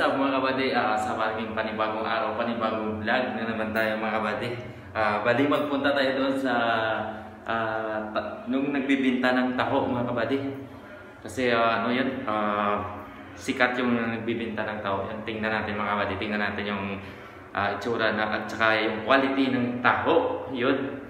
up mga kabady? Sa aking panibagong araw, panibagong vlog na naman tayo mga kabady. Bali magpunta tayo doon sa nung nagbibinta ng taho mga kabady. Kasi ano yun, sikat yung nagbibinta ng taho. Yan, tingnan natin mga kabady, tingnan natin yung itsura na, at saka yung quality ng taho. Yun.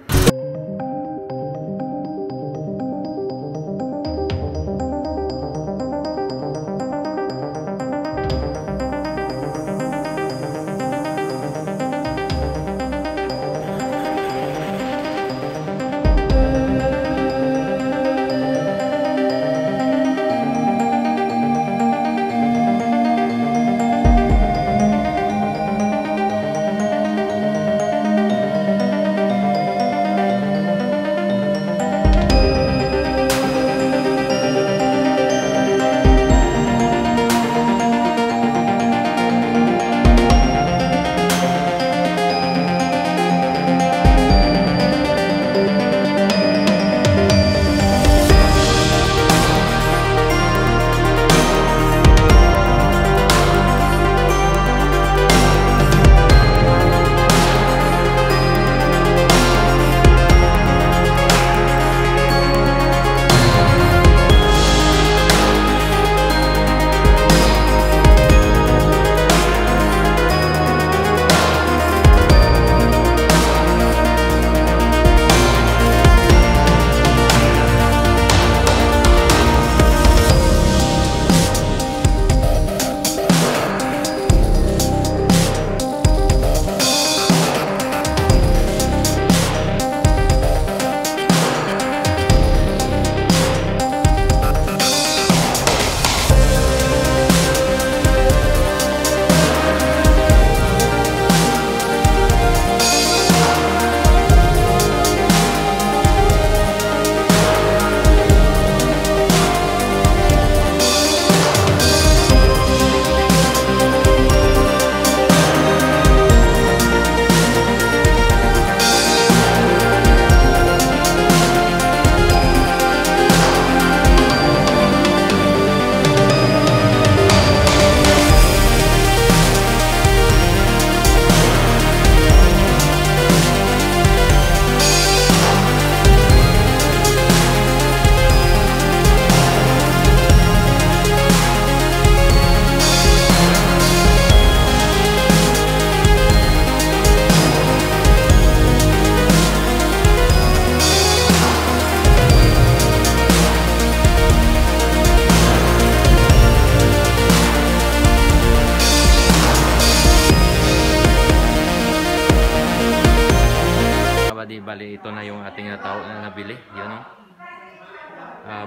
Bali ito na yung ating taho na nabili. Yun o.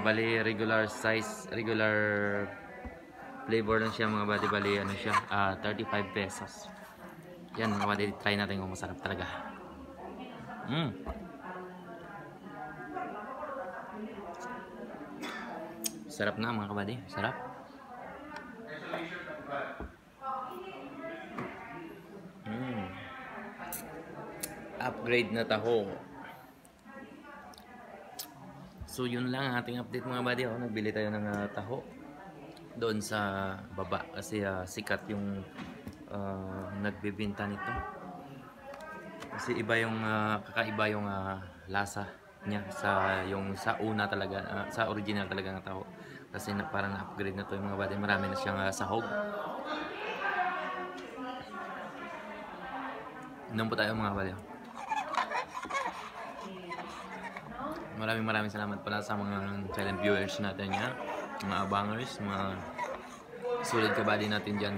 Bali regular size, regular flavor lang siya mga buddy. Bali ano siya, 35 pesos. Yan mga buddy, try natin kung masarap talaga. Sarap na mga kabady, sarap. Upgrade na taho. So yun lang ang ating update mga buddy. Nagbili tayo ng taho doon sa baba kasi sikat yung nagbebenta nito. Kasi iba yung kakaiba yung lasa niya sa una talaga, sa original talaga ng taho. Kasi parang upgrade na to yung mga buddy. Marami na siyang sahog. Inom po tayo mga buddy. Maraming salamat pala sa mga silent viewers natin niya, mga abangers, mga solid kabady natin dyan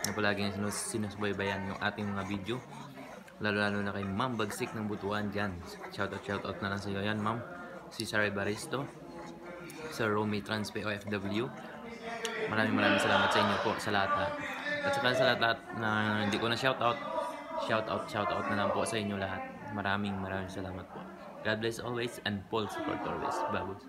na palagi sinusubaybayan yung ating mga video, lalo na kay Ma'am Bagsik ng Butuan dyan. Shoutout na lang sa iyo yan ma'am. Si Saray Baristo, Sir Romy Transpe OFW, maraming salamat sa inyo po sa lahat at saka sa lahat na hindi ko na shoutout na lang po sa inyo lahat. Maraming salamat po. God bless always and Paul support always. Babos.